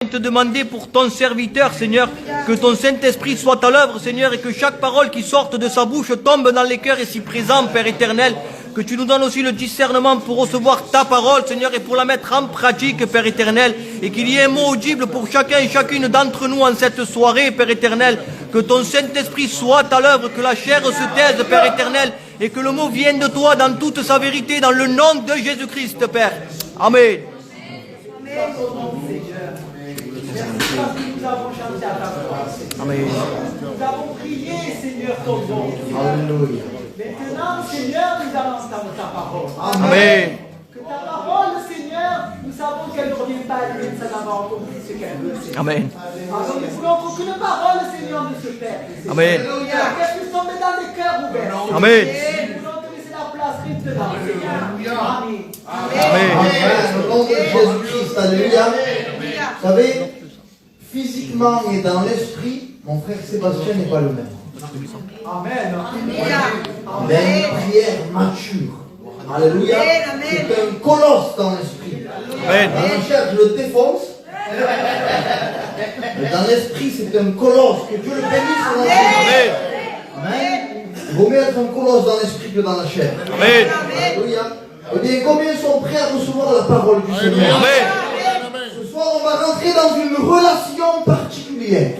te demander pour ton serviteur, Seigneur, que ton Saint-Esprit soit à l'œuvre, Seigneur, et que chaque parole qui sorte de sa bouche tombe dans les cœurs ici présents, Père éternel. Que tu nous donnes aussi le discernement pour recevoir ta parole, Seigneur, et pour la mettre en pratique, Père éternel. Et qu'il y ait un mot audible pour chacun et chacune d'entre nous en cette soirée, Père éternel. Que ton Saint-Esprit soit à l'œuvre, que la chair se taise, Père éternel, et que le mot vienne de toi dans toute sa vérité, dans le nom de Jésus-Christ, Père. Amen. Merci parce que nous avons chanté à ta gloire. Amen. Nous avons prié, Seigneur, ton nom. Alléluia. Maintenant, Seigneur, nous allons entendre ta parole. Amen. Que ta parole, Seigneur, nous savons qu'elle ne revient pas à lui sans avoir compris ce qu'elle veut. Seigneur. Amen. Alors nous voulons qu'aucune parole, Seigneur, ne se perde. Amen. Qu'elle puisse tomber dans les cœurs ouverts. Amen. Nous voulons te laisser la place maintenant, Seigneur. Amen. Amen. Amen. Au nom de Jésus-Christ, alléluia. Vous savez, physiquement et dans l'esprit, mon frère Sébastien n'est pas le même. Amen. Il a une prière mature. Alléluia. C'est un colosse dans l'esprit. Amen. Dans la chair, je le défonce. Mais dans l'esprit, c'est un colosse. Que Dieu le bénisse. Amen. Amen. Il vaut mieux être un colosse dans l'esprit que dans la chair. Amen. Alléluia. Eh bien, combien sont prêts à recevoir la parole du Seigneur? Amen. Ce soir, on va rentrer dans une relation particulière.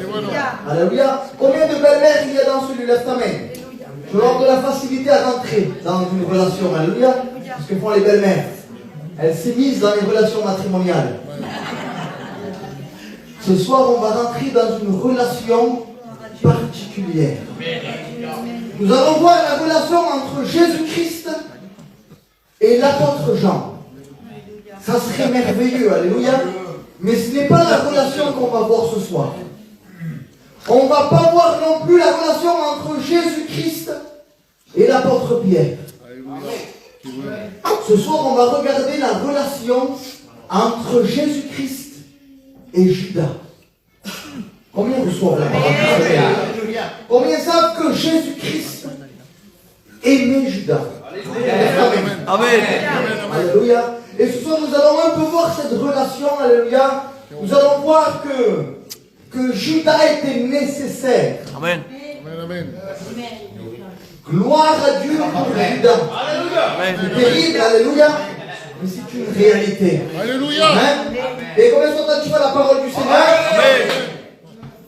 Alléluia. Combien de belles-mères il y a dans celui? Lève ta main. Je leur donne de la facilité à rentrer dans une relation. Alléluia. Ce que font les belles-mères. Elles s'immiscent dans les relations matrimoniales. Ce soir, on va rentrer dans une relation particulière. Nous allons voir la relation entre Jésus-Christ et l'apôtre Jean. Ça serait merveilleux, alléluia. Mais ce n'est pas la relation qu'on va voir ce soir. On ne va pas voir non plus la relation entre Jésus-Christ et l'apôtre Pierre. Ce soir, on va regarder la relation entre Jésus-Christ et Judas. Combien reçoivent la parole du Seigneur? Combien savent que Jésus-Christ aimait Judas? Amen. Alléluia. Et ce soir, nous allons un peu voir cette relation. Alléluia. Nous allons voir que Judas était nécessaire. Amen. Gloire à Dieu pour Judas. C'est terrible, alléluia. Mais c'est une réalité. Alléluia. Amen. Et combien sont-tu à la parole du Seigneur? Amen.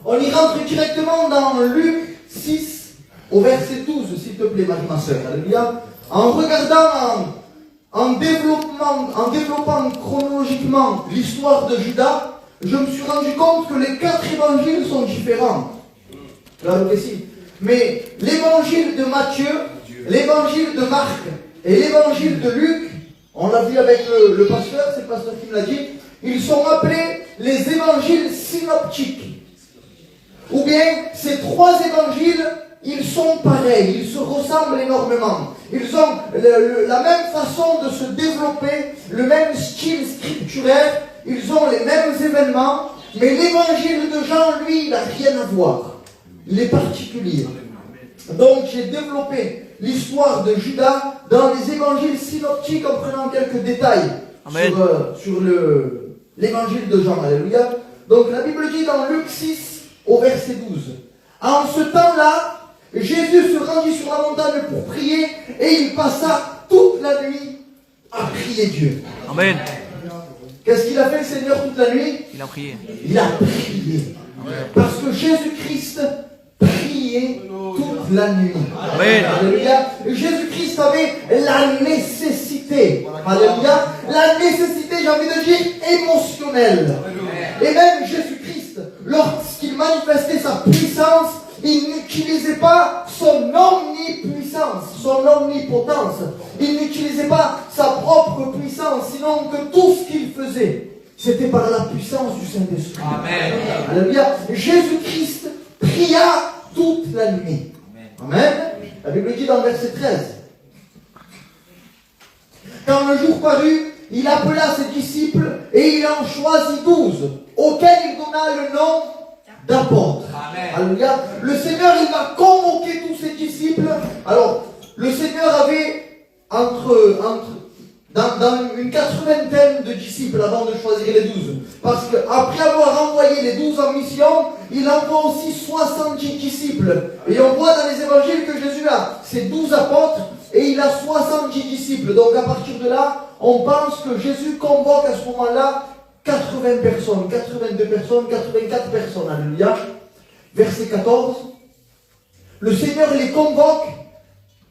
On y rentre directement dans Luc 6, au verset 12, s'il te plaît, ma soeur. Alléluia. En regardant, en développant chronologiquement l'histoire de Judas, je me suis rendu compte que les 4 évangiles sont différents. Mais l'évangile de Matthieu, l'évangile de Marc et l'évangile de Luc, on l'a vu avec le pasteur, c'est le pasteur qui me l'a dit, ils sont appelés les évangiles synoptiques. Ou bien, ces 3 évangiles, ils sont pareils, ils se ressemblent énormément. Ils ont la même façon de se développer, le même style scripturaire, ils ont les mêmes événements, mais l'évangile de Jean, lui, il n'a rien à voir. Il est particulier. Donc, j'ai développé l'histoire de Judas dans les évangiles synoptiques en prenant quelques détails sur l'évangile de Jean. Alléluia. Donc, la Bible dit dans Luc 6, au verset 12. En ce temps-là, Jésus se rendit sur la montagne pour prier et il passa toute la nuit à prier Dieu. Amen. Qu'est-ce qu'il a fait le Seigneur toute la nuit? Il a prié. Il a prié. Parce que Jésus-Christ priait toute la nuit. Amen. Alléluia. Jésus-Christ avait la nécessité. Alléluia. La nécessité, j'ai envie de dire, émotionnelle. Et même Jésus-Christ, lorsqu'il manifestait sa puissance, il n'utilisait pas son omnipuissance, son omnipotence. Il n'utilisait pas sa propre puissance, sinon que tout ce qu'il faisait, c'était par la puissance du Saint-Esprit. Amen. Alléluia. Jésus-Christ pria toute la nuit. Amen. La Bible dit dans le verset 13. Quand le jour parut, il appela ses disciples et il en choisit 12, auxquels il donna le nom d'apôtres. Alléluia. Le Seigneur, il va convoquer tous ses disciples. Alors, le Seigneur avait entre dans une 80aine de disciples avant de choisir les 12. Parce qu'après avoir envoyé les 12 en mission, il envoie aussi 70 disciples. Et on voit dans les évangiles que Jésus a ses 12 apôtres et il a 70 disciples. Donc à partir de là, on pense que Jésus convoque à ce moment-là 80 personnes, 82 personnes, 84 personnes. Alléluia. Verset 14. Le Seigneur les convoque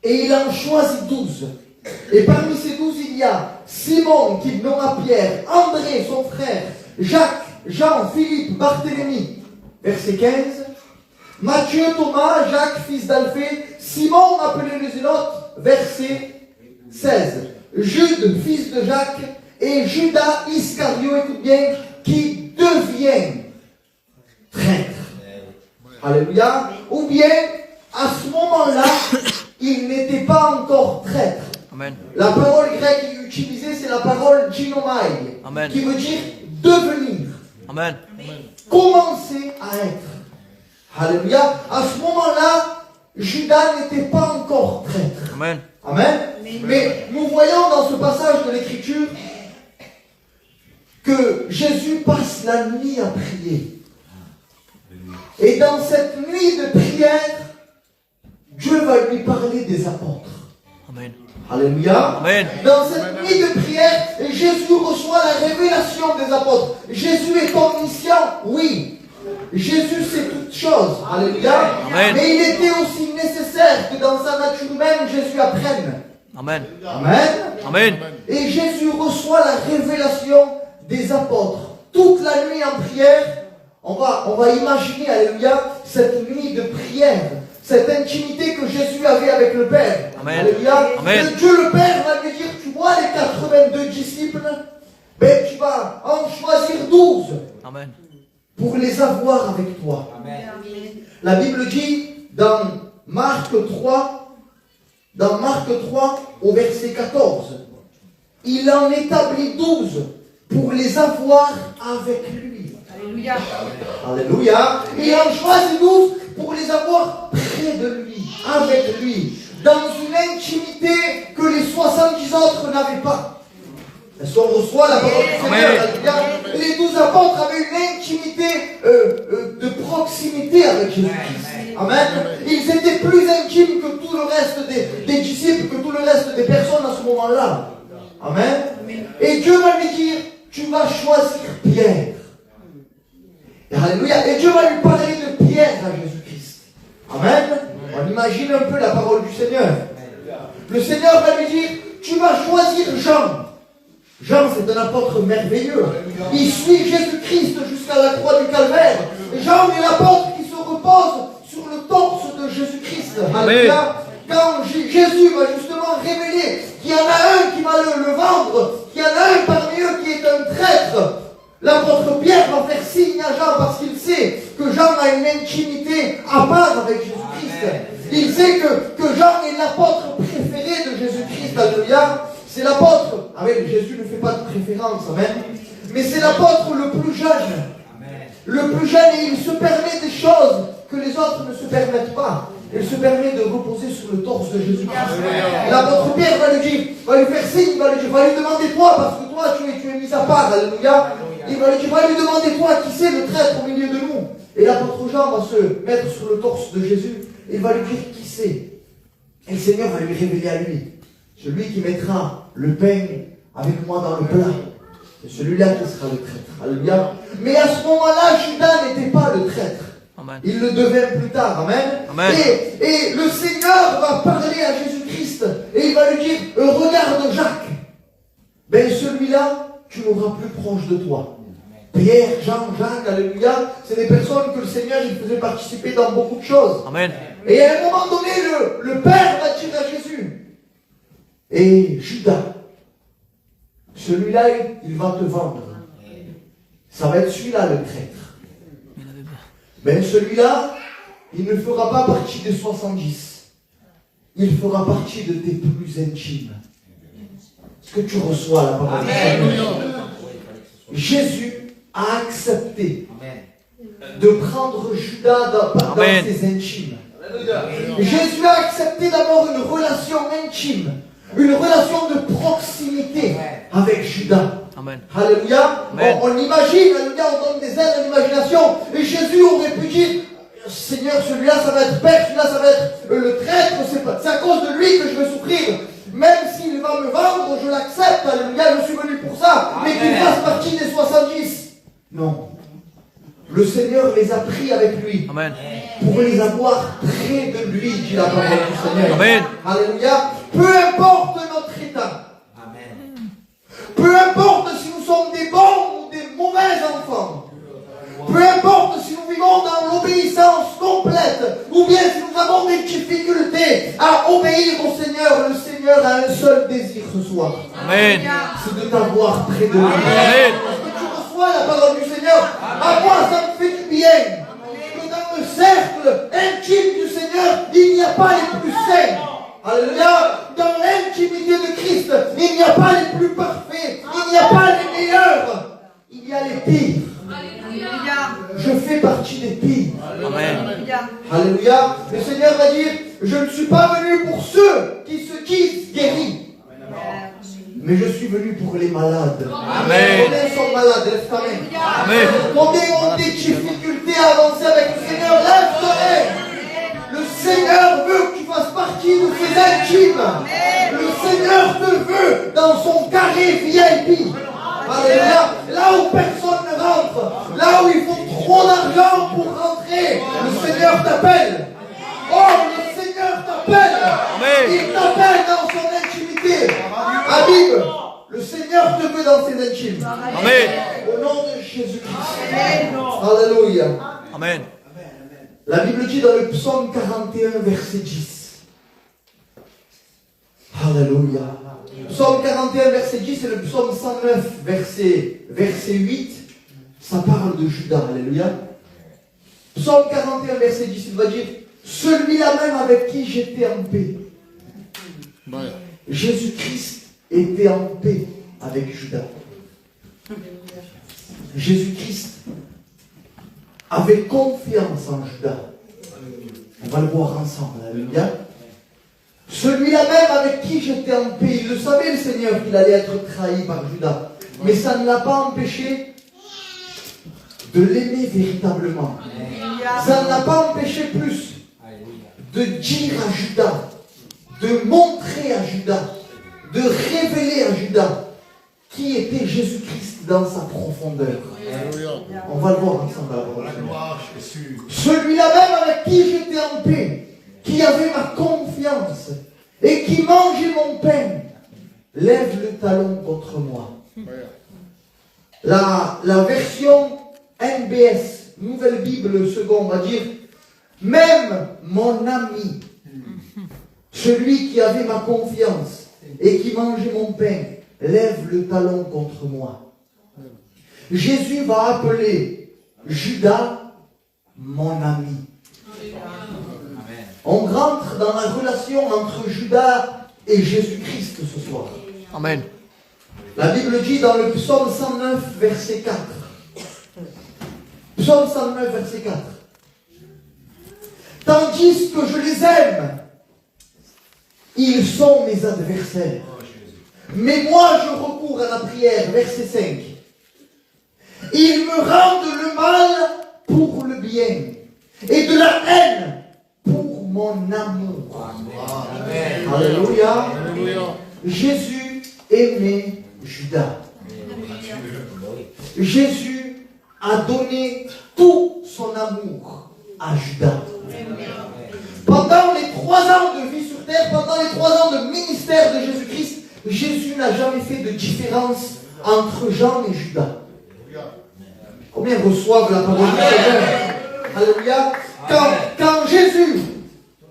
et il en choisit 12. Et parmi ces 12, il y a Simon, qui nomma Pierre, André, son frère, Jacques, Jean, Philippe, Barthélemy. Verset 15. Matthieu, Thomas, Jacques, fils d'Alphée, Simon, appelé le Zélote. Verset 16. Jude, fils de Jacques, et Judas Iscario, écoute bien, qui devient traître. Alléluia. Ou bien, à ce moment-là, il n'était pas encore traître. Amen. La parole grecque utilisée, c'est la parole ginomai, Amen. qui veut dire devenir, Amen. commencer à être. Alléluia. À ce moment-là, Judas n'était pas encore traître. Amen. Amen. Mais nous voyons dans ce passage de l'Écriture que Jésus passe la nuit à prier. Et dans cette nuit de prière, Dieu va lui parler des apôtres. Amen. Alléluia. Amen. Dans cette nuit de prière, Jésus reçoit la révélation des apôtres. Jésus est omniscient, oui. Jésus sait toutes choses. Alléluia. Amen. Mais il était aussi nécessaire que dans sa nature humaine, Jésus apprenne. Amen. Amen. Amen. Et Jésus reçoit la révélation des apôtres. Toute la nuit en prière, on va imaginer, alléluia, cette nuit de prière, cette intimité que Jésus avait avec le Père. Amen. Alléluia. Amen. Et Dieu le Père va lui dire, tu vois les 82 disciples, ben tu vas en choisir 12 Amen. pour les avoir avec toi. Amen. La Bible dit dans Marc 3 au verset 14, il en établit 12 pour les avoir avec lui. Alléluia. Alléluia. Il en choisit 12 pour les avoir près de lui, avec lui, dans une intimité que les 70 autres n'avaient pas. Est-ce qu'on reçoit la parole du Seigneur? Alléluia. Les 12 apôtres avaient une intimité de proximité avec Jésus-Christ. Amen. Ils étaient plus intimes que tout le reste des disciples, que tout le reste des personnes à ce moment-là. Amen. Et Dieu va lui dire, tu vas choisir Pierre. Et alléluia. Et Dieu va lui parler de Pierre à Jésus-Christ. Amen. On imagine un peu la parole du Seigneur. Le Seigneur va lui dire, tu vas choisir Jean. Jean, c'est un apôtre merveilleux. Il suit Jésus-Christ jusqu'à la croix du Calvaire. Et Jean est l'apôtre qui se repose sur le torse de Jésus-Christ. Alléluia. Quand Jésus va justement révéler qu'il y en a un qui va le vendre, qu'il y en a un parmi eux qui est un traître, l'apôtre Pierre va faire signe à Jean parce qu'il sait que Jean a une intimité à part avec Jésus-Christ. Il sait que Jean est l'apôtre préféré de Jésus-Christ. Alléluia. C'est l'apôtre. Ah oui, Jésus ne fait pas de préférence. Amen. Mais c'est l'apôtre le plus jeune. Le plus jeune, et il se permet des choses que les autres ne se permettent pas. Il se permet de reposer sur le torse de Jésus-Christ. L'apôtre Pierre va lui faire signe, va lui demander toi, parce que toi tu es mis à part. Alléluia. Il va lui demander toi, qui c'est le traître au milieu de nous. Et l'apôtre Jean va se mettre sur le torse de Jésus. Et il va lui dire qui c'est. Et le Seigneur va lui révéler à lui. Celui qui mettra le pain avec moi dans le plat. C'est celui-là qui sera le traître. Alléluia. Mais à ce moment-là, Judas n'était pas le traître. Amen. Il le devint plus tard. Amen. Amen. Et le Seigneur va parler à Jésus-Christ. Et il va lui dire, regarde Jacques. Ben celui-là, tu l'auras plus proche de toi. Pierre, Jean, Jacques, alléluia. C'est des personnes que le Seigneur il faisait participer dans beaucoup de choses. Amen. Et à un moment donné, le Père va dire à Jésus, et Judas, celui-là, il va te vendre. Ça va être celui-là le traître. Ben celui-là, il ne fera pas partie des 70. Il fera partie de tes plus intimes. Est-ce que tu reçois la parole de Dieu? Jésus a accepté de prendre Judas dans ses intimes. Jésus a accepté d'avoir une relation intime une relation de proximité avec Judas. Amen. Alléluia. Amen. On imagine, alléluia, on donne des ailes à l'imagination. Et Jésus aurait pu dire, Seigneur, celui-là, ça va être père, celui-là, ça va être le traître. C'est à cause de lui que je vais souffrir. Même s'il va me vendre, je l'accepte. Alléluia, je suis venu pour ça. Mais qu'il fasse partie des 70. Non. Le Seigneur les a pris avec lui. Amen. Pour les avoir près de lui, dit la parole du Seigneur. Amen. Alléluia. Peu importe notre état. Peu importe si nous sommes des bons ou des mauvais enfants. Peu importe si nous vivons dans l'obéissance complète ou bien si nous avons des difficultés à obéir au Seigneur, le Seigneur a un seul désir ce soir. Amen. C'est de t'avoir près de lui. Amen. Est-ce que tu reçois la parole du Seigneur? À moi, ça me fait du bien. Que dans le cercle intime du Seigneur, il n'y a pas les plus saints. Alléluia. Dans l'intimité de Christ, il n'y a pas les plus parfaits. Il n'y a pas les meilleurs. Il y a les pires. Je fais partie des pires. Amen. Alléluia. Le Seigneur va dire, je ne suis pas venu pour ceux qui se disent guéris. Mais je suis venu pour les malades. Amen. Combien sont malades? Lève ta main. Amen. Combien ont des difficultés à avancer avec le Seigneur? Lève ta main. Le Seigneur veut que tu fasses partie de ses intimes. Le Seigneur te veut dans son carré VIP. Alléluia. Là où personne ne rentre, là où il faut trop d'argent pour rentrer, le Seigneur t'appelle. Oh, le Seigneur t'appelle. Amen. Il t'appelle dans son intimité. Habib, le Seigneur te veut dans ses intimes. Amen. Au nom de Jésus-Christ. Alléluia. Amen. La Bible dit dans le psaume 41, verset 10. Alléluia. Psaume 41, verset 10 et le psaume 109, verset 8. Ça parle de Judas. Alléluia. Psaume 41, verset 10, il va dire, celui-là même avec qui j'étais en paix. Jésus-Christ était en paix avec Judas. Jésus-Christ avait confiance en Judas. On va le voir ensemble. Alléluia. Celui-là même avec qui j'étais en paix, il le savait le Seigneur qu'il allait être trahi par Judas. Mais ça ne l'a pas empêché de l'aimer véritablement. Ça ne l'a pas empêché plus de dire à Judas, de montrer à Judas, de révéler à Judas qui était Jésus-Christ dans sa profondeur. On va le voir ensemble. Celui-là même avec qui j'étais en paix, qui avait ma confiance et qui mangeait mon pain, lève le talon contre moi. La version NBS, Nouvelle Bible seconde, va dire, même mon ami, celui qui avait ma confiance et qui mangeait mon pain, lève le talon contre moi. Jésus va appeler Judas mon ami. On rentre dans la relation entre Judas et Jésus-Christ ce soir. Amen. La Bible dit dans le psaume 109, verset 4. Psaume 109, verset 4. Tandis que je les aime, ils sont mes adversaires. Mais moi je recours à la prière, verset 5. Ils me rendent le mal pour le bien et de la haine pour mon amour. Amen. Alléluia. Jésus aimait Judas. Jésus a donné tout son amour à Judas. Pendant les 3 ans de vie sur terre, pendant les 3 ans de ministère de Jésus-Christ, Jésus n'a jamais fait de différence entre Jean et Judas. Combien reçoivent la parole du Seigneur? Alléluia. Quand Jésus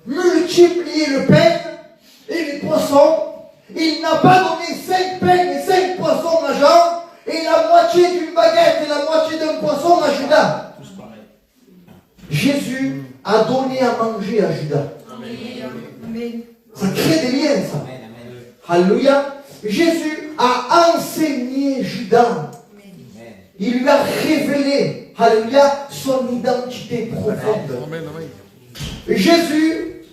multipliait le pain et les poissons, il n'a pas donné 5 pains et 5 poissons à Jean et la moitié d'une baguette et la moitié d'un poisson à Judas. Jésus a donné à manger à Judas. Ça crée des liens, ça. Alléluia. Jésus a enseigné Judas. Il lui a révélé, alléluia, son identité profonde. Jésus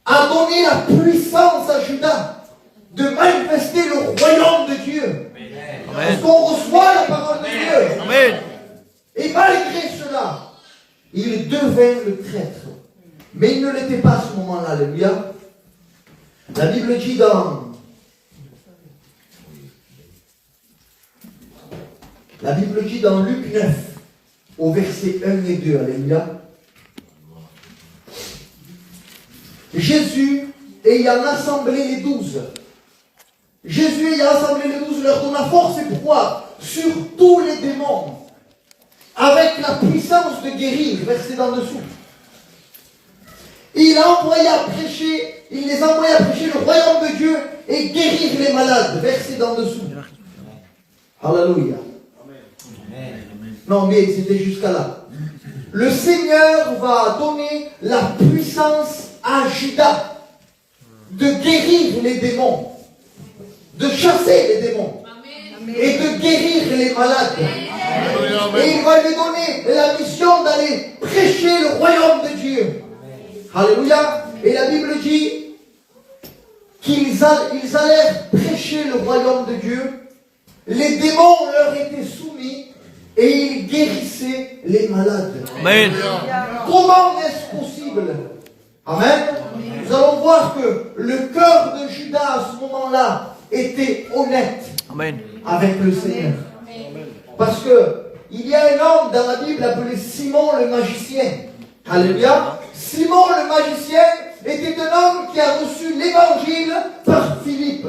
a donné la puissance à Judas. de manifester le royaume de Dieu. Parce Amen. qu'on reçoit la parole de Dieu. Amen. Et malgré cela, il devint le traître. Mais il ne l'était pas à ce moment-là, alléluia. La Bible dit dans Luc 9, au verset 1 et 2, alléluia. Jésus ayant assemblé les 12, leur donna force et pouvoir sur tous les démons, avec la puissance de guérir, versé d'en dessous. Il les envoya prêcher le royaume de Dieu et guérir les malades, versé d'en dessous. Alléluia. Non, mais c'était jusqu'à là. Le Seigneur va donner la puissance à Judas de guérir les démons, de chasser les démons et de guérir les malades. Et il va lui donner la mission d'aller prêcher le royaume de Dieu. Alléluia. Et la Bible dit qu'ils allèrent prêcher le royaume de Dieu. Les démons leur étaient soumis et ils guérissaient les malades. Amen. Comment est-ce possible? Amen. Nous allons voir que le cœur de Judas à ce moment-là était honnête Amen. avec le Seigneur. Parce que il y a un homme dans la Bible appelé Simon le magicien. Alléluia. Simon le magicien était un homme qui a reçu l'évangile par Philippe.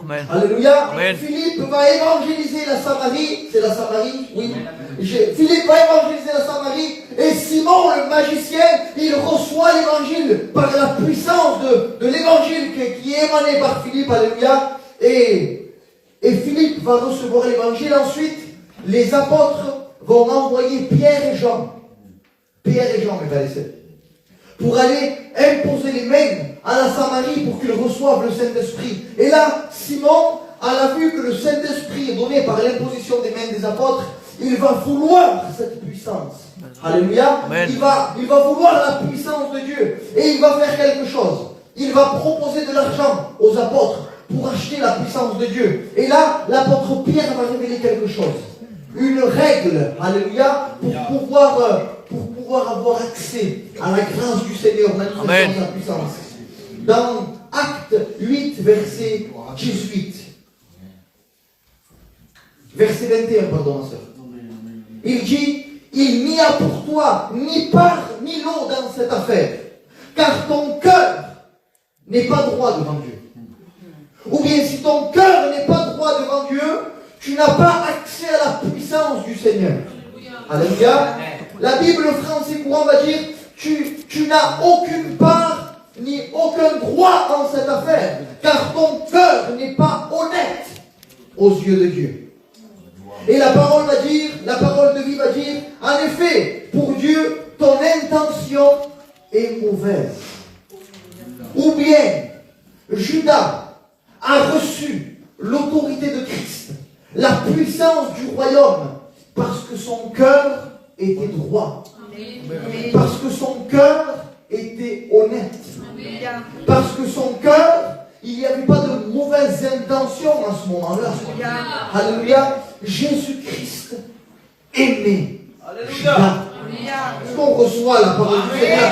Amen. Alléluia. Amen. Philippe va évangéliser la Samarie. C'est la Samarie? Oui. Philippe va évangéliser la Samarie. Et Simon le magicien, il reçoit l'évangile par la puissance de l'évangile qui est émané par Philippe. Alléluia. Et Philippe va recevoir l'évangile. Ensuite, les apôtres vont envoyer Pierre et Jean, mes frères et sœurs, pour aller imposer les mains à la Samarie pour qu'ils reçoivent le Saint-Esprit. Et là, Simon, à la vue que le Saint-Esprit est donné par l'imposition des mains des apôtres, il va vouloir cette puissance. Alléluia. Amen. Il va vouloir la puissance de Dieu. Et il va faire quelque chose. Il va proposer de l'argent aux apôtres pour acheter la puissance de Dieu. Et là, l'apôtre Pierre va révéler quelque chose. Une règle, alléluia, pour pouvoir avoir accès à la grâce du Seigneur, manifestant sa puissance. Dans Acte 8, verset 18. Verset 21, pardon, ma soeur. Il dit, il n'y a pour toi ni part ni lot dans cette affaire, car ton cœur n'est pas droit devant Dieu. Ou bien si ton cœur n'est pas droit devant Dieu, tu n'as pas accès à la puissance du Seigneur. Alléluia. La Bible français courant va dire, tu n'as aucune part ni aucun droit en cette affaire, car ton cœur n'est pas honnête aux yeux de Dieu. Et la parole de vie va dire, en effet, pour Dieu, ton intention est mauvaise. Ou bien, Judas a reçu l'autorité de Christ, la puissance du royaume, parce que son cœur était droit. Parce que son cœur était honnête. Parce que son cœur, il n'y avait pas de mauvaises intentions à ce moment-là. Alléluia. Jésus-Christ aimait Judas. Est-ce qu'on reçoit la parole du Seigneur?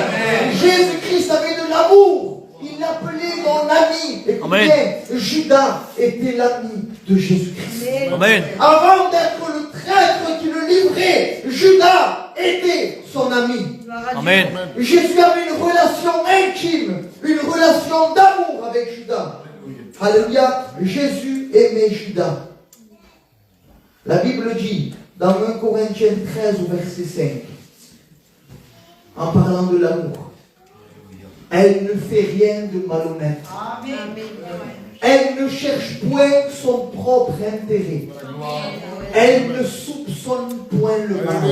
Jésus-Christ avait de l'amour. Il l'appelait mon ami. Et bien, Judas était l'ami de Jésus-Christ. Amen. Avant d'être le traître qui le livrait, Judas était son ami. Amen. Jésus avait une relation intime, une relation d'amour avec Judas. Alléluia. Jésus aimait Judas. La Bible dit, dans 1 Corinthiens 13 au verset 5, en parlant de l'amour, elle ne fait rien de malhonnête. Elle ne cherche point son propre intérêt. Elle ne soupçonne point le mal.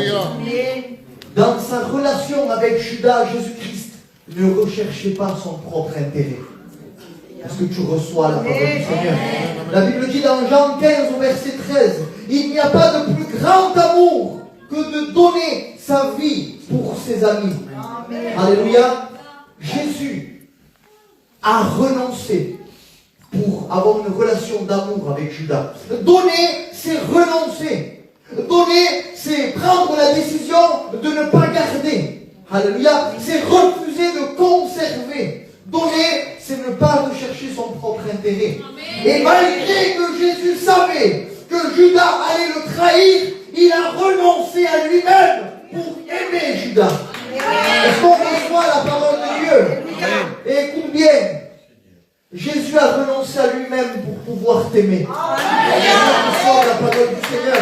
Dans sa relation avec Judas, Jésus-Christ ne recherchait pas son propre intérêt. Est-ce que tu reçois la parole du Seigneur? La Bible dit dans Jean 15 au verset 13, il n'y a pas de plus grand amour que de donner sa vie pour ses amis. Alléluia. Jésus a renoncé pour avoir une relation d'amour avec Judas. Donner, c'est renoncer. Donner, c'est prendre la décision de ne pas garder. Alléluia. C'est refuser de conserver. Donner, c'est ne pas rechercher son propre intérêt. Et malgré que Jésus savait que Judas allait le trahir, il a renoncé à lui-même pour aimer Judas. Est-ce qu'on reçoit la parole de Dieu? Et écoute bien, Jésus a renoncé à lui-même pour pouvoir t'aimer. On reçoit la parole du Seigneur.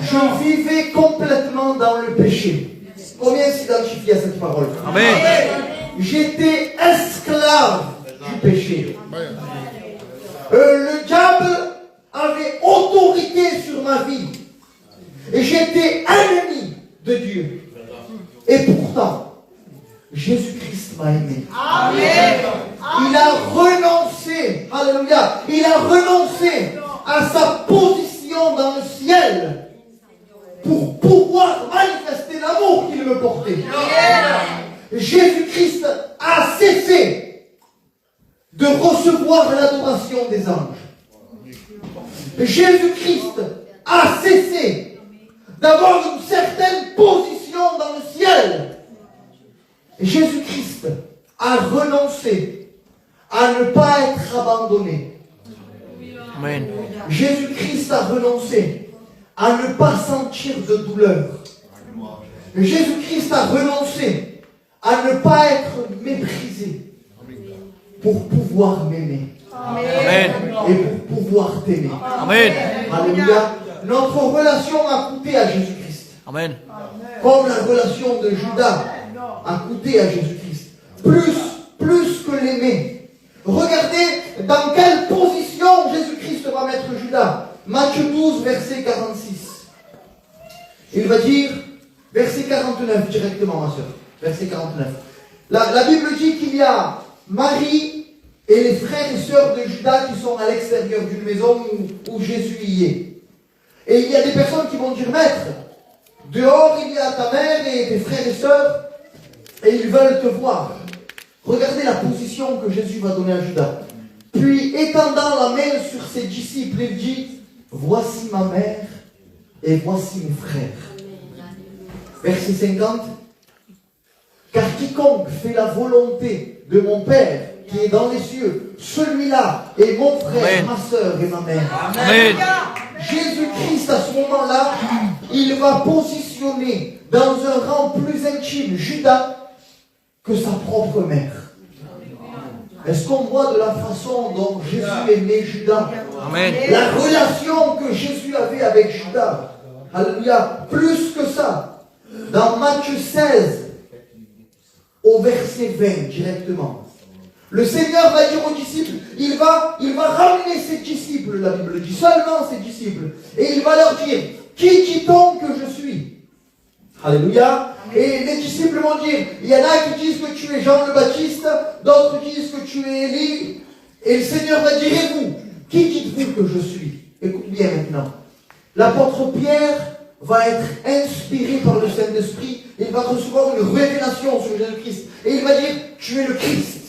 Je vivais complètement dans le péché. Combien s'identifie à cette parole? Amen. J'étais esclave du péché. Le diable avait autorité sur ma vie. Et j'étais ennemi de Dieu. Et pourtant, Jésus-Christ m'a aimé. Amen. Il a renoncé, alléluia, il a renoncé à sa position dans le ciel pour pouvoir manifester l'amour qu'il me portait. Jésus-Christ a cessé de recevoir l'adoration des anges. Jésus-Christ a cessé d'avoir une certaine position dans le ciel. Jésus-Christ a renoncé à ne pas être abandonné. Amen. Jésus-Christ a renoncé à ne pas sentir de douleur. Jésus-Christ a renoncé à ne pas être méprisé pour pouvoir m'aimer. Amen. Et pour pouvoir t'aimer. Amen. Alléluia. Notre relation a coûté à Jésus-Christ. Amen. Comme la relation de Judas a coûté à Jésus-Christ. Plus que l'aimer. Regardez dans quelle position Jésus-Christ va mettre Judas. Matthieu 12, verset 46. Il va dire, verset 49 directement, ma soeur. Verset 49. La Bible dit qu'il y a Marie et les frères et sœurs de Judas qui sont à l'extérieur d'une maison où Jésus y est. Et il y a des personnes qui vont dire, Maître, dehors il y a ta mère et tes frères et sœurs, et ils veulent te voir. Regardez la position que Jésus va donner à Judas. Puis, étendant la main sur ses disciples, il dit, voici ma mère et voici mes frères. Verset 50. Car quiconque fait la volonté de mon Père qui est dans les cieux, celui-là est mon frère, Amen. ma sœur et ma mère. Amen. Jésus-Christ, à ce moment-là, il va positionner dans un rang plus intime Judas que sa propre mère. Est-ce qu'on voit de la façon dont Jésus aimait Judas? Amen. La relation que Jésus avait avec Judas. Alléluia. Plus que ça, dans Matthieu 16, au verset 20 directement, le Seigneur va dire aux disciples, il va ramener ses disciples, la Bible dit, seulement ses disciples, et il va leur dire, qui dit-on que je suis? Alléluia. Et les disciples vont dire, il y en a qui disent que tu es Jean le Baptiste, d'autres disent que tu es Élie, et le Seigneur va dire, et vous, qui dites-vous que je suis? Écoute bien maintenant. L'apôtre Pierre va être inspiré par le Saint-Esprit, il va recevoir une révélation sur Jésus-Christ, et il va dire, tu es le Christ.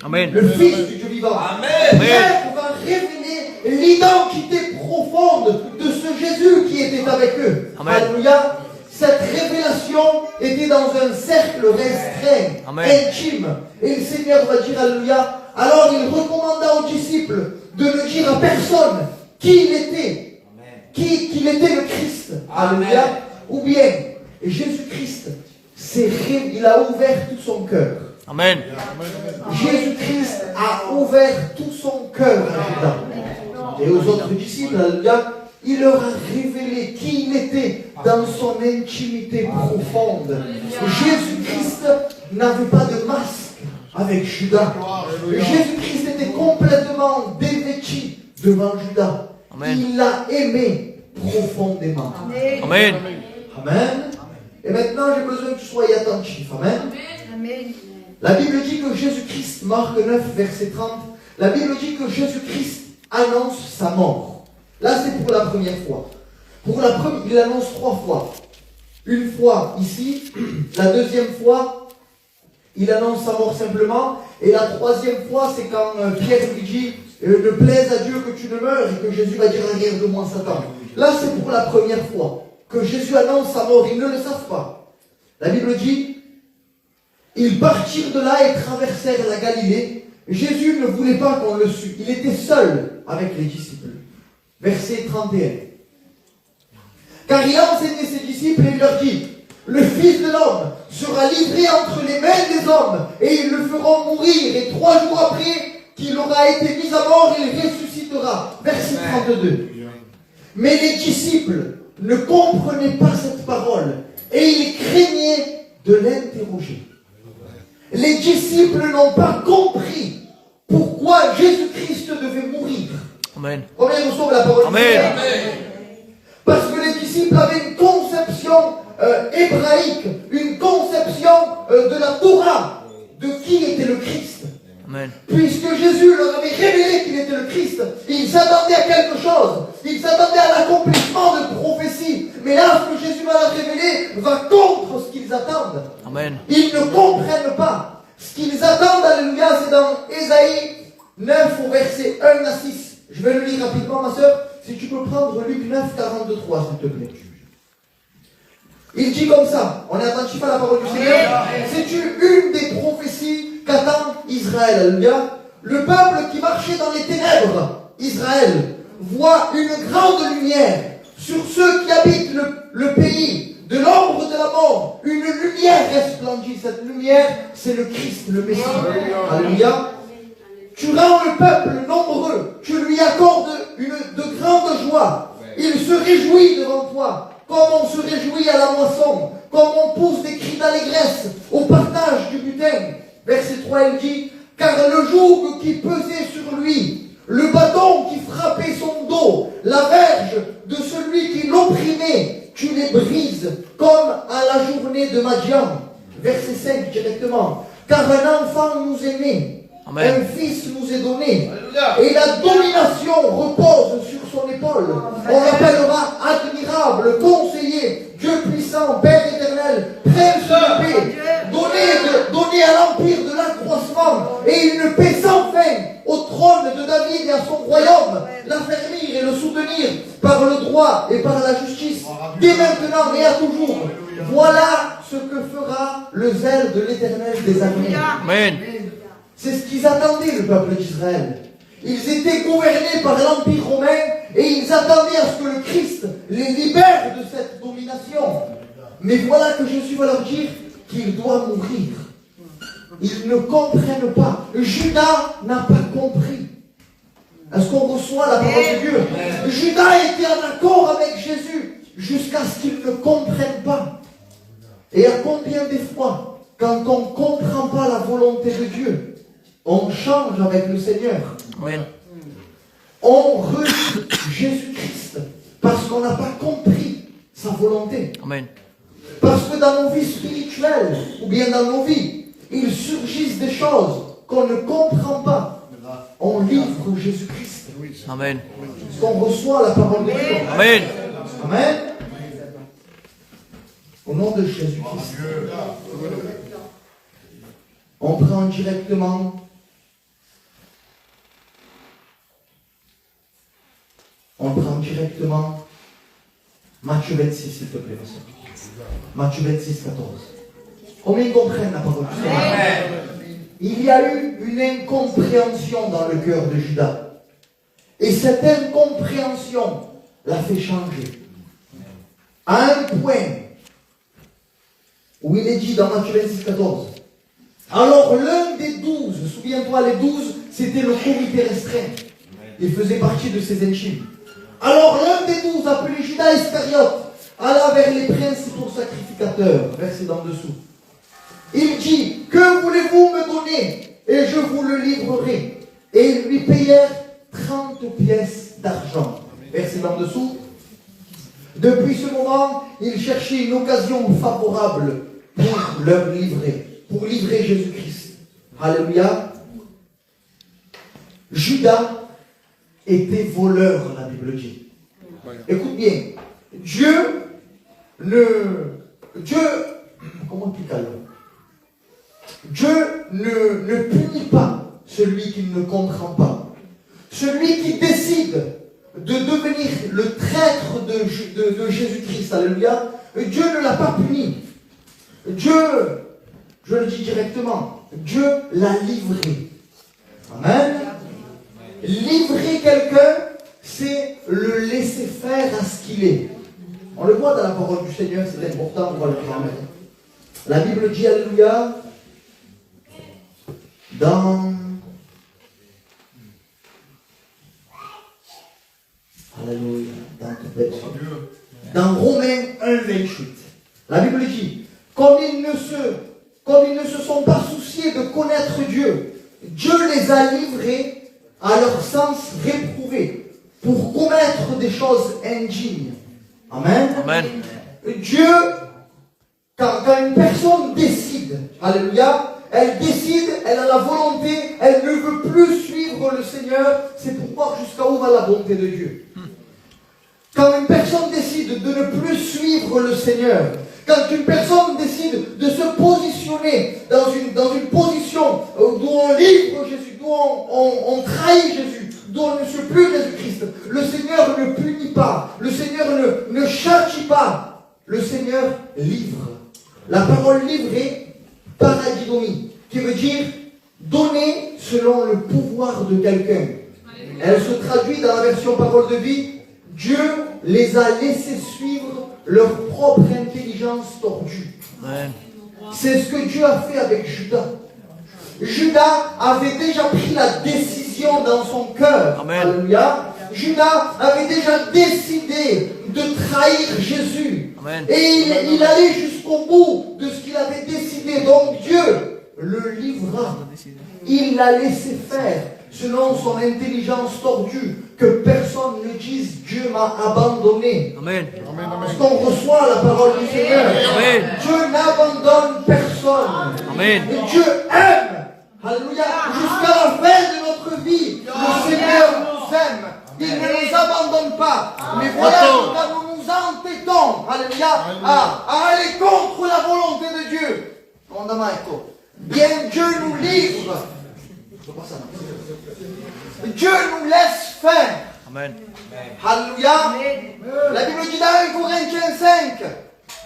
Amen. Le Fils du Dieu vivant. Amen. Pierre va révéler l'identité profonde de ce Jésus qui était avec eux. Amen. Alléluia. Cette révélation était dans un cercle restreint, Amen. intime. Et le Seigneur va dire Alléluia. Alors il recommanda aux disciples de ne dire à personne qui il était. Qu'il était le Christ. Alléluia. Ou bien, Jésus-Christ, il a ouvert tout son cœur. Amen. Jésus-Christ a ouvert tout son cœur à Judas et aux autres disciples. Alléluia. Il leur a révélé qui il était dans son intimité profonde. Jésus-Christ n'avait pas de masque avec Judas. Jésus-Christ était complètement dévêtu devant Judas. Amen. Il l'a aimé profondément. Amen. Amen. Et maintenant, j'ai besoin que tu sois attentif. Amen. La Bible dit que Jésus-Christ, Marc 9, verset 30, la Bible dit que Jésus-Christ annonce sa mort. Là, c'est pour la première fois. Pour la première, il annonce 3 fois. Une fois ici, la deuxième fois, il annonce sa mort simplement. Et la troisième fois, c'est quand Pierre lui dit ne plaise à Dieu que tu ne meurs, et que Jésus va dire arrière de moi Satan. Là, c'est pour la première fois que Jésus annonce sa mort. Ils ne le savent pas. La Bible dit, ils partirent de là et traversèrent la Galilée. Jésus ne voulait pas qu'on le sût. Il était seul avec les disciples. Verset 31. Car il a enseigné ses disciples et il leur dit, le Fils de l'homme sera livré entre les mains des hommes et ils le feront mourir. Et 3 jours après qu'il aura été mis à mort, il ressuscitera. Verset 32. Mais les disciples ne comprenaient pas cette parole et ils craignaient de l'interroger. Les disciples n'ont pas compris pourquoi Jésus-Christ devait mourir. Amen. Combien reçoivent la parole Amen. du Seigneur? Parce que les disciples avaient une conception hébraïque, une conception de la Torah, de qui était le Christ. Amen. Puisque Jésus leur avait révélé qu'il était le Christ, ils s'attendaient à quelque chose. Ils s'attendaient à l'accomplissement de prophéties. Mais là, ce que Jésus leur a révélé va contre ce qu'ils attendent. Amen. Ils ne comprennent pas. Ce qu'ils attendent, alléluia, c'est dans Ésaïe 9 au verset 1 à 6. Je vais le lire rapidement, ma soeur. Si tu peux prendre Luc 9, 43, s'il te plaît. Il dit comme ça, on est attentif à la parole du Seigneur. C'est une des prophéties qu'attend Israël, alléluia. Le peuple qui marchait dans les ténèbres, Israël, voit une grande lumière sur ceux qui habitent le pays de l'ombre de la mort. Une lumière resplendit. Cette lumière, c'est le Christ, le Messie. Alléluia. Tu rends le peuple nombreux, tu lui accordes de grandes joies. Il se réjouit devant toi, comme on se réjouit à la moisson, comme on pousse des cris d'allégresse au partage du butin. Verset 3, il dit, car le joug qui pesait sur lui, le bâton qui frappait son dos, la verge de celui qui l'opprimait, tu les brises, comme à la journée de Madian. Verset 5 directement, car un enfant nous est né. Amen. Un fils nous est donné. Et la domination repose sur son épaule. On l'appellera admirable, conseiller, Dieu puissant, Père éternel, Prince de paix, donné à l'empire de l'accroissement et une paix sans fin au trône de David et à son royaume, l'affermir et le soutenir par le droit et par la justice, dès maintenant et à toujours. Voilà ce que fera le zèle de l'Éternel des armées. Amen. C'est ce qu'ils attendaient, le peuple d'Israël. Ils étaient gouvernés par l'Empire romain et ils attendaient à ce que le Christ les libère de cette domination. Mais voilà que Jésus va leur dire qu'il doit mourir. Ils ne comprennent pas. Judas n'a pas compris. Est-ce qu'on reçoit la parole de Dieu? Judas était en accord avec Jésus jusqu'à ce qu'il ne comprenne pas. Et à combien des fois, quand on ne comprend pas la volonté de Dieu, on change avec le Seigneur. Amen. On rejette Jésus-Christ parce qu'on n'a pas compris sa volonté. Amen. Parce que dans nos vies spirituelles, ou bien dans nos vies, il surgissent des choses qu'on ne comprend pas. On livre Jésus-Christ. Amen. Parce qu'on reçoit la parole de Dieu. Amen. Amen. Au nom de Jésus-Christ. On prend directement Matthieu 26, s'il te plaît, monsieur. Matthieu 26, 14. Combien comprennent la parole du Seigneur? Il y a eu une incompréhension dans le cœur de Judas. Et cette incompréhension l'a fait changer. À un point où il est dit dans Matthieu 26, 14. Alors l'un des 12, souviens-toi, les 12, c'était le comité restreint. Il faisait partie de ses intimes. Alors l'un des 12, appelé Judas Iscariote, alla vers les principaux sacrificateurs, verset d'en dessous. Il dit, que voulez-vous me donner? Et je vous le livrerai. Et ils lui payèrent 30 pièces d'argent. Verset d'en dessous. Depuis ce moment, il cherchait une occasion favorable pour leur livrer, pour livrer Jésus-Christ. Alléluia. Judas était voleur, la Bible dit. Écoute bien, Dieu ne punit qu'il ne comprend pas. Celui qui décide de devenir le traître de Jésus-Christ, alléluia, Dieu ne l'a pas puni. Dieu, je le dis directement, Dieu l'a livré. Amen. Livrer quelqu'un, c'est le laisser faire à ce qu'il est. On le voit dans la parole du Seigneur, c'est important, on va le faire. La Bible dit, alléluia, dans alléluia, dans Romains 1, 28, la Bible dit, comme ils ne se sont pas souciés de connaître Dieu, Dieu les a livrés à leur sens réprouvé pour commettre des choses indignes. Amen. Amen. Dieu, quand une personne décide, alléluia, elle décide, elle a la volonté, elle ne veut plus suivre le Seigneur, c'est pour voir jusqu'à où va la bonté de Dieu. Quand une personne décide de ne plus suivre le Seigneur, quand une personne décide de se positionner dans une position d'où on livre Jésus, d'où on trahit Jésus, d'où on ne suit plus Jésus-Christ, le Seigneur ne punit pas, le Seigneur ne châtie pas, le Seigneur livre. La parole livrée, paradidomie, qui veut dire donner selon le pouvoir de quelqu'un. Elle se traduit dans la version parole de vie, Dieu les a laissés suivre leur propre intelligence tordue. Amen. C'est ce que Dieu a fait avec Judas. Judas avait déjà pris la décision dans son cœur. Amen. Alléluia. Judas avait déjà décidé de trahir Jésus. Amen. Et il allait jusqu'au bout de ce qu'il avait décidé. Donc Dieu le livra. Il l'a laissé faire selon son intelligence tordue. Que personne ne dise Dieu m'a abandonné. Amen. Parce qu'on reçoit la parole du Seigneur. Amen. Dieu n'abandonne personne. Amen. Et Dieu aime. Alléluia. Jusqu'à la fin de notre vie, le Seigneur nous aime. Il ne nous abandonne pas. Mais voilà, quand nous nous entêtons, alléluia, à aller contre la volonté de Dieu, bien Dieu nous livre. Dieu nous laisse faire. Amen. Alléluia. La Bible dit dans 1 Corinthiens 5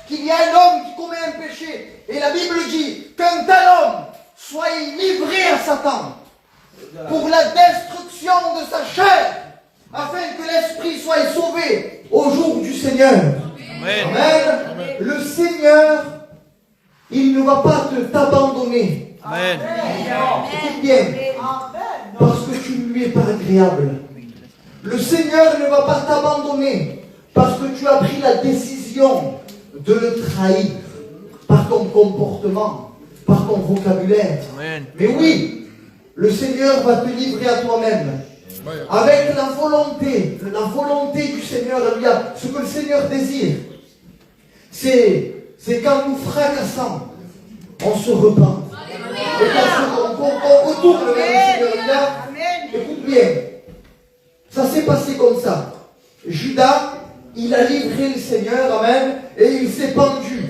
qu'il y a un homme qui commet un péché. Et la Bible dit qu'un tel homme soit livré à Satan pour la destruction de sa chair, afin que l'esprit soit sauvé au jour du Seigneur. Amen. Amen. Le Seigneur, il ne va pas t'abandonner. Amen. Écoute bien. Parce que tu ne lui es pas agréable. Le Seigneur ne va pas t'abandonner parce que tu as pris la décision de le trahir par ton comportement, par ton vocabulaire. Amen. Mais oui, le Seigneur va te livrer à toi-même avec la volonté du Seigneur. Ce que le Seigneur désire, c'est quand nous fracassons, on se repent. Et quand on retourne vers le Seigneur, écoute bien, ça s'est passé comme ça. Judas, il a livré le Seigneur, amen, et il s'est pendu.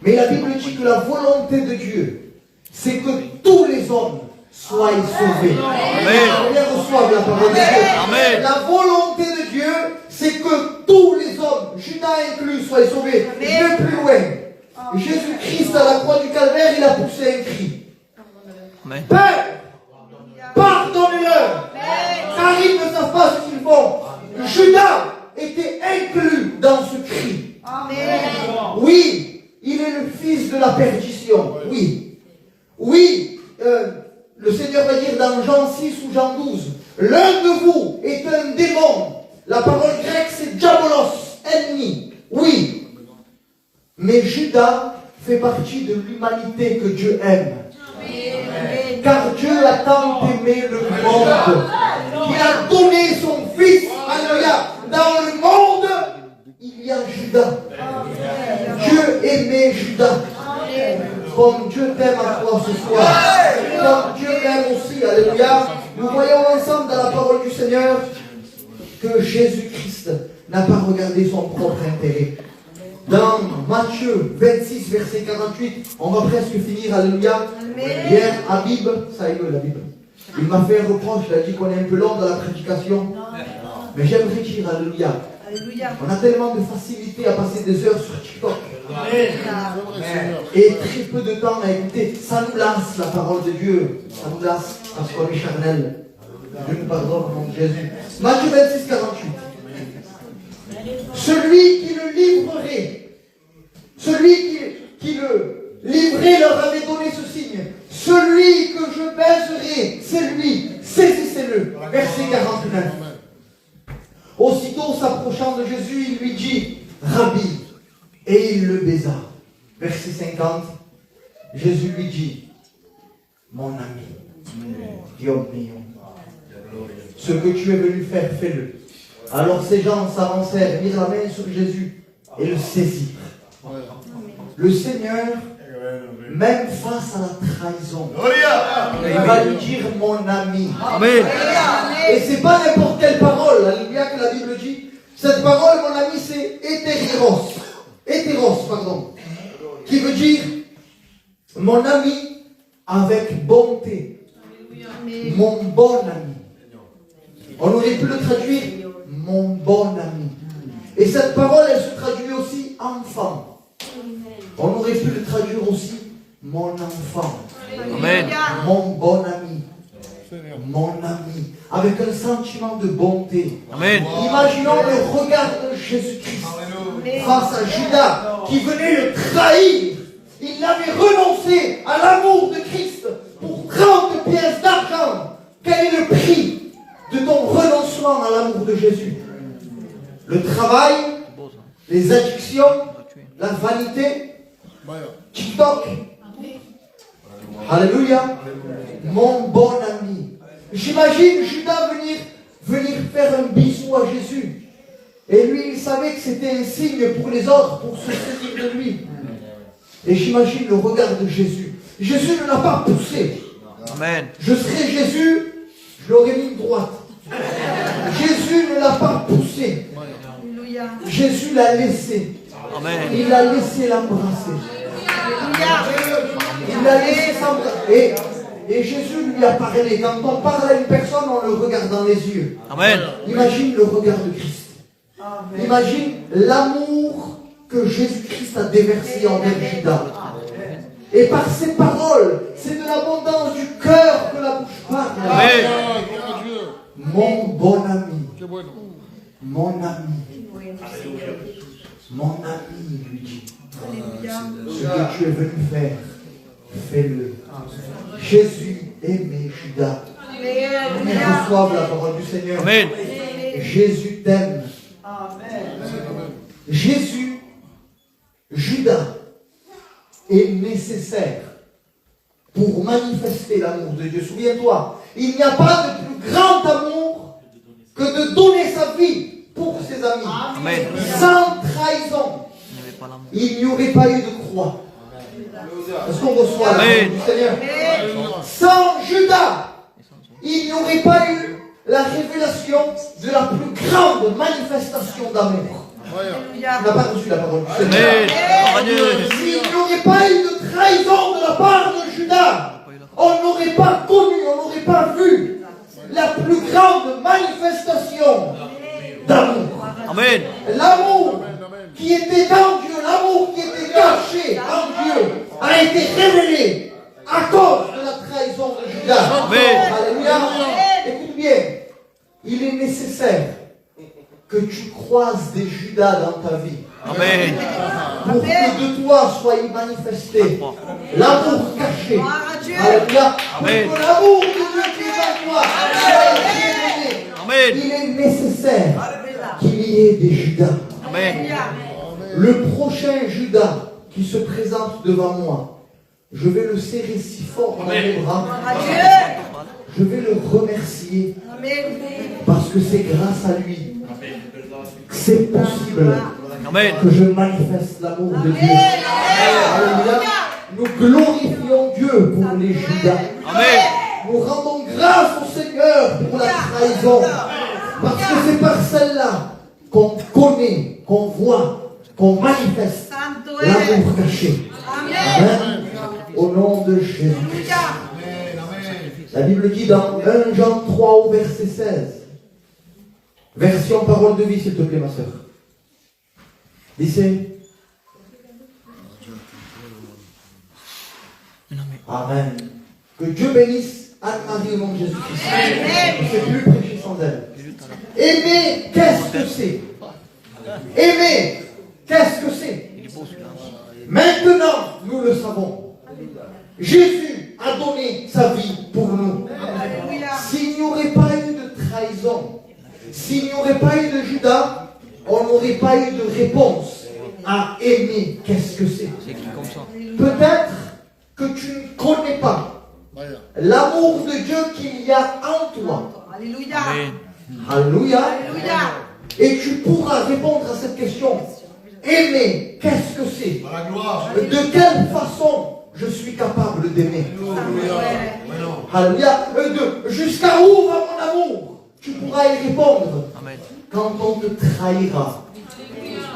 Mais la Bible dit que la volonté de Dieu, c'est que tous les hommes soient sauvés. Amen. Reçoivent la parole de Dieu. Amen. La volonté de Dieu, c'est que tous les hommes, Judas inclus, soient sauvés. Je vais plus loin. Jésus-Christ à la croix du Calvaire, il a poussé un cri. Amen. Père, pardonne-leur, car ils ne savent pas ce qu'ils font. Judas était inclus dans ce cri. Oui, il est le fils de la perdition. Oui. Oui, le Seigneur va dire dans Jean 6 ou Jean 12, l'un de vous est un démon. La parole grecque c'est diabolos, ennemi. Oui. Mais Judas fait partie de l'humanité que Dieu aime. Amen. Car Dieu a tant aimé le monde qu'il a donné son Fils. Alléluia. Dans le monde, il y a Judas. Dieu aimait Judas. Comme Dieu t'aime à toi ce soir. Comme Dieu t'aime aussi. Alléluia. Nous voyons ensemble dans la parole du Seigneur que Jésus-Christ n'a pas regardé son propre intérêt. Dans Matthieu 26, verset 48, on va presque finir, alléluia. Hier, Habib, ça y est, la Bible. Il m'a fait un reproche, il a dit qu'on est un peu lent dans la prédication. Mais j'aimerais dire, alléluia. On a tellement de facilité à passer des heures sur TikTok. Et très peu de temps à écouter. Ça nous lasse la parole de Dieu. Ça nous lasse parce qu'on est charnel. Dieu nous pardonne au nom de Jésus. Matthieu 26, 48. Celui qui le livrerait, celui qui le livrait leur avait donné ce signe. Celui que je baiserai, c'est lui. Saisissez-le. Verset 49. Aussitôt s'approchant de Jésus, il lui dit, Rabbi, et il le baisa. Verset 50, Jésus lui dit, mon ami, Dieu mio, ce que tu es venu faire, fais-le. Alors ces gens s'avancèrent, mirent la main sur Jésus et le saisirent. Le Seigneur, même face à la trahison, il va lui dire mon ami. Amen. Et c'est pas n'importe quelle parole, alléluia, que la Bible dit. Cette parole, mon ami, c'est hétéros. Hétéros, pardon. Qui veut dire mon ami avec bonté. Mon bon ami. On aurait pu le traduire mon bon ami. Et cette parole, elle se traduit aussi enfant. On aurait pu le traduire aussi mon enfant. Amen. Mon bon ami. Mon ami. Avec un sentiment de bonté. Amen. Imaginons le regard de Jésus-Christ face à Judas qui venait le trahir. Il avait renoncé à l'amour de Christ pour 30 pièces d'argent. Quel est le prix de ton renoncement à l'amour de Jésus? Le travail, les addictions, la vanité, TikTok. Alléluia. Mon bon ami. J'imagine Judas venir faire un bisou à Jésus. Et lui, il savait que c'était un signe pour les autres, pour se saisir de lui. Et j'imagine le regard de Jésus. Jésus ne l'a pas poussé. Amen. Je serais Jésus, je l'aurais mis droite. Jésus ne l'a pas poussé. Jésus l'a laissé. Amen. Il l'a laissé l'embrasser. Il l'a laissé s'embrasser. Et Jésus lui a parlé. Quand on parle à une personne, on le regarde dans les yeux. Amen. Imagine le regard de Christ. Imagine l'amour que Jésus-Christ a déversé envers Judas. Et par ses paroles, c'est de l'abondance du cœur que la bouche parle. Amen. Mon bon ami. Mon ami. Mon ami, il lui dit. Ce que tu es venu faire, fais-le. Jésus aimait Judas. Ils reçoivent la parole du Seigneur. Amen. Jésus t'aime. Jésus, Judas, est nécessaire pour manifester l'amour de Dieu. Souviens-toi, il n'y a pas de plus grand amour que de donner sa vie pour ses amis. Amen. Sans trahison, il n'y aurait pas eu de croix. Est-ce qu'on reçoit la parole du Seigneur? Sans Judas, il n'y aurait pas eu la révélation de la plus grande manifestation d'amour. On n'a pas reçu la parole du Seigneur. S'il n'y aurait pas eu de trahison de la part de Judas, on n'aurait pas connu, on n'aurait pas vu la plus grande manifestation d'amour. Amen. L'amour qui était en Dieu, l'amour qui était caché en Dieu, a été révélé à cause de la trahison de Judas. Amen. Alléluia. Écoute bien, il est nécessaire que tu croises des Judas dans ta vie. Amen. Pour que de toi soit manifesté l'amour caché. Alléluia. Pour Amen. que l'amour de Dieu qui est en toi soit révélé. Amen. Il est nécessaire qu'il y ait des Judas. Amen. Le prochain Judas qui se présente devant moi, je vais le serrer si fort dans mes bras. Je vais le remercier parce que c'est grâce à lui que c'est possible Amen. que je manifeste l'amour de Dieu. Alléluia. Nous glorifions Dieu pour les Judas. Amen. Nous rendons grâce au Seigneur pour la trahison. Parce que c'est par celle-là qu'on connaît, qu'on voit, qu'on manifeste l'amour caché. Amen. Au nom de Jésus. La Bible dit dans 1 Jean 3 au verset 16, version parole de vie s'il te plaît ma soeur. Dice, Amen. Que Dieu bénisse Anne-Marie au nom de Jésus-Christ. Je ne sais plus prêcher sans elle. Aimer, qu'est-ce que c'est? Aimer, qu'est-ce que c'est? Maintenant, nous le savons. Jésus a donné sa vie pour nous. S'il n'y aurait pas eu de trahison, s'il n'y aurait pas eu de Judas, on n'aurait pas eu de réponse à aimer. Qu'est-ce que c'est? Peut-être que tu ne connais pas l'amour de Dieu qu'il y a en toi. Alléluia. Alléluia. Alléluia. Et tu pourras répondre à cette question. Aimer, qu'est-ce que c'est? De quelle façon je suis capable d'aimer? Alléluia. Jusqu'à où va mon amour? Tu pourras y répondre. Amen. Quand on te trahira.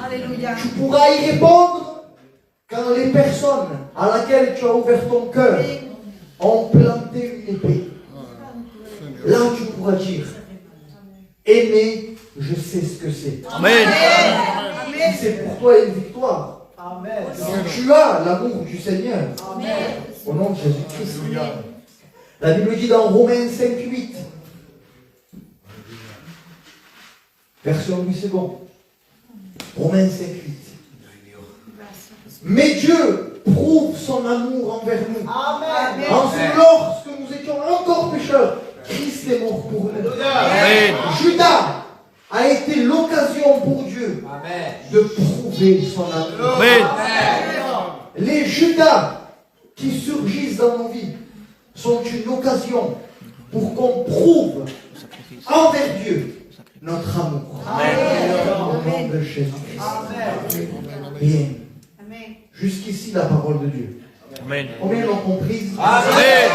Alléluia. Tu pourras y répondre quand les personnes à laquelle tu as ouvert ton cœur ont planté une épée. Là, tu pourras dire, aimer, je sais ce que c'est. Amen. Si c'est pour toi une victoire, Amen. si tu as l'amour du Seigneur, au nom de Jésus-Christ. La Bible dit dans Romains 5:8, version Louis II, Romains 5:8. Mais Dieu prouve son amour envers nous. Amen. En ce que lorsque nous étions encore pécheurs, Christ est mort pour nous. Amen. Judas a été l'occasion pour Dieu de prouver son amour. Amen. Les Judas qui surgissent dans nos vies sont une occasion pour qu'on prouve envers Dieu notre amour. Au nom de Jésus-Christ. Bien. Jusqu'ici la parole de Dieu. Amen. Combien l'ont comprise? Amen.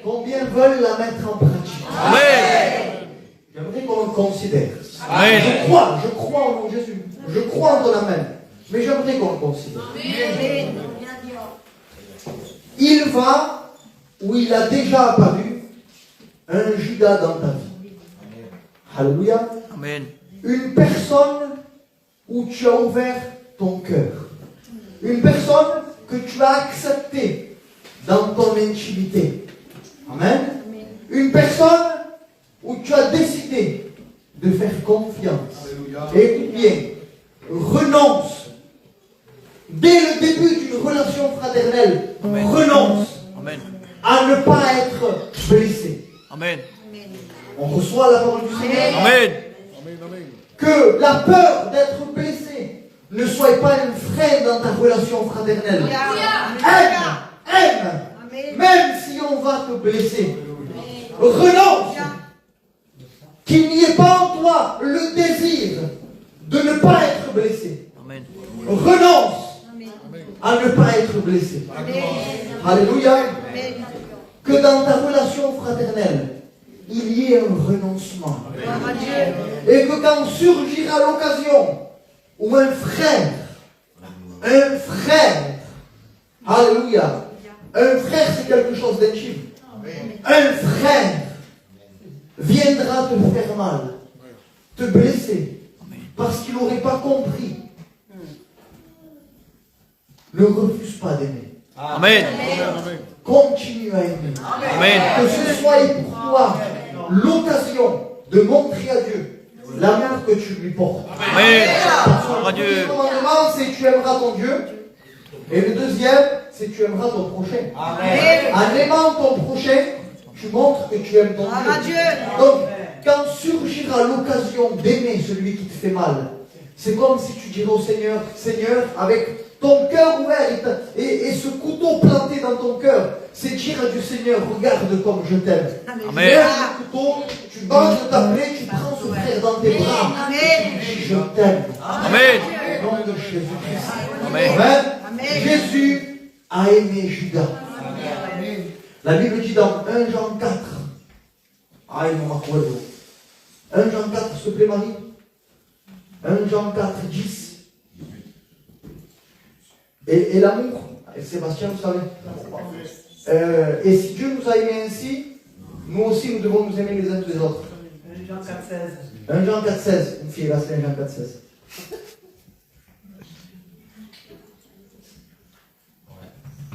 Combien veulent la mettre en pratique? Amen. J'aimerais qu'on le considère. Amen. Je crois au nom de Jésus. Je crois en ton amen. Mais j'aimerais qu'on le considère. Il va où il a déjà apparu un Judas dans ta vie. Alléluia. Amen. Une personne où tu as ouvert ton cœur. Une personne que tu as acceptée dans ton intimité. Amen. Une personne où tu as décidé de faire confiance. Et écoute bien, renonce. Dès le début d'une relation fraternelle, renonce Amen. à ne pas être blessé. Amen. On reçoit la parole du Seigneur. Amen. Que la peur d'être blessé ne soit pas un frein dans ta relation fraternelle. Aime, même si on va te blesser. Renonce. Qu'il n'y ait pas en toi le désir de ne pas être blessé. Amen. Renonce à ne pas être blessé. Alléluia. Que dans ta relation fraternelle, il y ait un renoncement. Et que quand surgira l'occasion où un frère, alléluia, un frère c'est quelque chose d'intime. Un frère viendra te faire mal, te blesser, parce qu'il n'aurait pas compris. Ne refuse pas d'aimer. Amen. Continue à aimer. Amen. Que ce soit pour toi l'occasion de montrer à Dieu l'amour que tu lui portes. Amen. Le premier commandement, c'est tu aimeras ton Dieu. Et le deuxième, c'est tu aimeras ton prochain. En aimant ton prochain, tu montres que tu aimes ton Dieu. Donc, quand surgira l'occasion d'aimer celui qui te fait mal, c'est comme si tu dirais au Seigneur, Seigneur, avec ton cœur ouvert et ce couteau planté dans ton cœur, c'est dire à Dieu, Seigneur, regarde comme je t'aime. Tu Amen. lèves le couteau, tu bandes ta plaie, tu prends ce frère dans tes bras, et tu dis, je t'aime. Amen. Au nom de Jésus-Christ. Amen. Amen. Jésus a aimé Judas. La Bible dit dans 1 Jean 4. Aïe, mon acuerdo. 1 Jean 4, s'il te plaît, Marie. 1 Jean 4, 10. Et l'amour, et Sébastien, vous savez. Et si Dieu nous a aimés ainsi, nous aussi, nous devons nous aimer les uns les autres. 1 Jean 4,16. 1 Jean 4,16. Une fille là, c'est 1 Jean 4,16.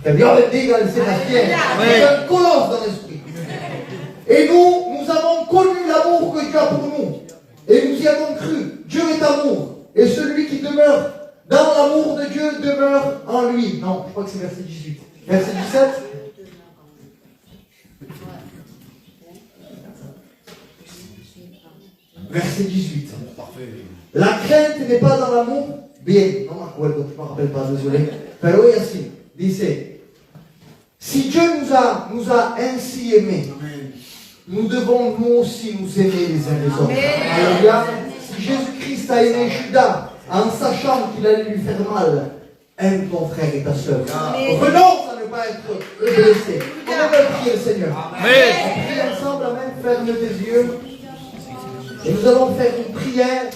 Que Dios bendiga al Sébastien. C'est un colosse dans l'esprit. Et nous avons connu l'amour que Dieu a pour nous. Et nous y avons cru. Dieu est amour. Et celui qui demeure dans l'amour de Dieu demeure en lui. Non, je crois que c'est verset 18. Verset 17. Verset 18. La crainte n'est pas dans l'amour. Bien, no me acuerdo, je ne me rappelle pas, désolé. Pero hoy así, dice, si Dieu nous a ainsi aimés, nous devons nous aussi nous aimer les uns les autres. Alléluia. Si Jésus-Christ a aimé Judas en sachant qu'il allait lui faire mal, aime ton frère et ta soeur. Renonce à ne pas être blessé. On va prier le Seigneur. Amen. On prie ensemble, amen. Ferme tes yeux. Et nous allons faire une prière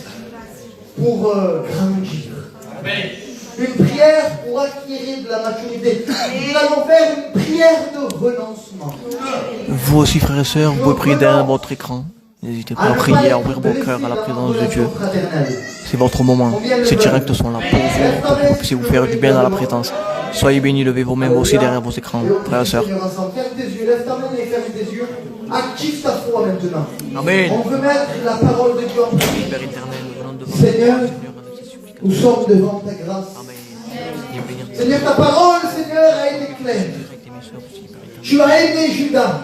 pour grandir. Une prière pour acquérir de la maturité. Nous allons faire une prière de renoncement. Vous aussi, frères et sœurs, vous pouvez prier derrière votre écran. N'hésitez pas à prier, à ouvrir vos cœurs à la présence de Dieu. C'est votre moment. Ces directs sont là pour vous, pour que vous puissiez vous faire du bien dans la présence. Soyez bénis, levez vos mains aussi derrière vos écrans, frères et sœurs. Ferme tes yeux, lève ta main et ferme tes yeux. Active ta foi maintenant. Amen. On veut mettre la parole de Dieu en pratique. Père éternel, nous venons devant Seigneur, vous, Seigneur, avec ces supplications. nous sommes devant ta grâce. Amen. Et bénir Seigneur, ta parole, Seigneur, a été claire. direct et mes sœurs aussi, Père éternel. Tu as aimé Judas.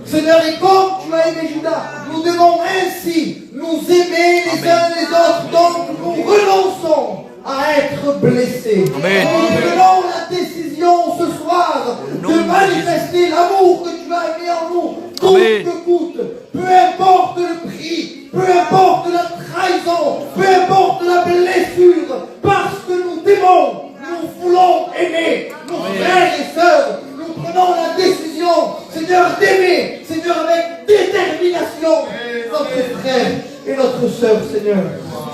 Seigneur, et comme tu as aimé Judas, nous devons ainsi nous aimer les uns les autres. Donc nous renonçons à être blessés. Amen. Nous prenons la décision ce soir de manifester l'amour que tu as mis en nous. Coûte Amen. que coûte, peu importe le prix, peu importe la trahison, peu importe la blessure, parce que nous t'aimons, nous voulons aimer nos frères et sœurs. Nous prenons la décision, Seigneur, d'aimer, Seigneur, avec détermination, notre frère et notre sœur, Seigneur.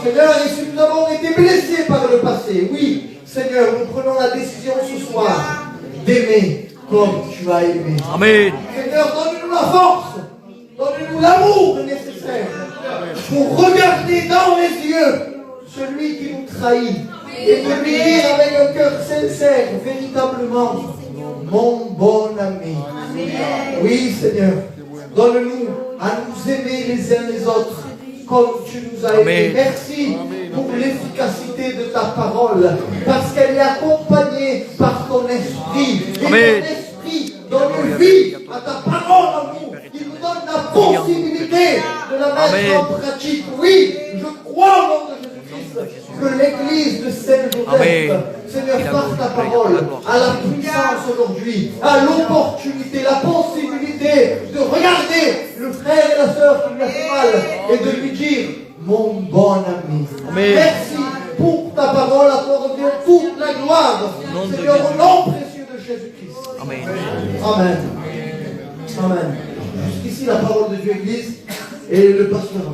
Seigneur, et si nous avons été blessés par le passé, oui, Seigneur, nous prenons la décision ce soir d'aimer comme tu as aimé. Amen. Seigneur, donne-nous la force, donne-nous l'amour nécessaire pour regarder dans les yeux celui qui nous trahit et de lui dire avec un cœur sincère, véritablement, mon bon ami. Oui, Seigneur, donne-nous à nous aimer les uns les autres comme tu nous as aimés. Amen. Merci pour l'efficacité de ta parole, parce qu'elle est accompagnée par ton esprit. Et Amen. ton esprit donne vie à ta parole en nous, qui nous donne la possibilité de la mettre Amen. en pratique. Oui, je crois au nom de Jésus-Christ que l'église de Saint-Joseph, Amen. Seigneur, par ta parole, a la puissance aujourd'hui, a l'opportunité, la possibilité de regarder le frère et la sœur qui lui a fait mal et de lui dire, mon bon ami. Amen. Merci pour ta parole, à toi revient toute la gloire. Nom de Seigneur, au Jésus. nom précieux de Jésus-Christ. Amen. Amen. Amen. Jusqu'ici la parole de Dieu, Église, et le pasteur.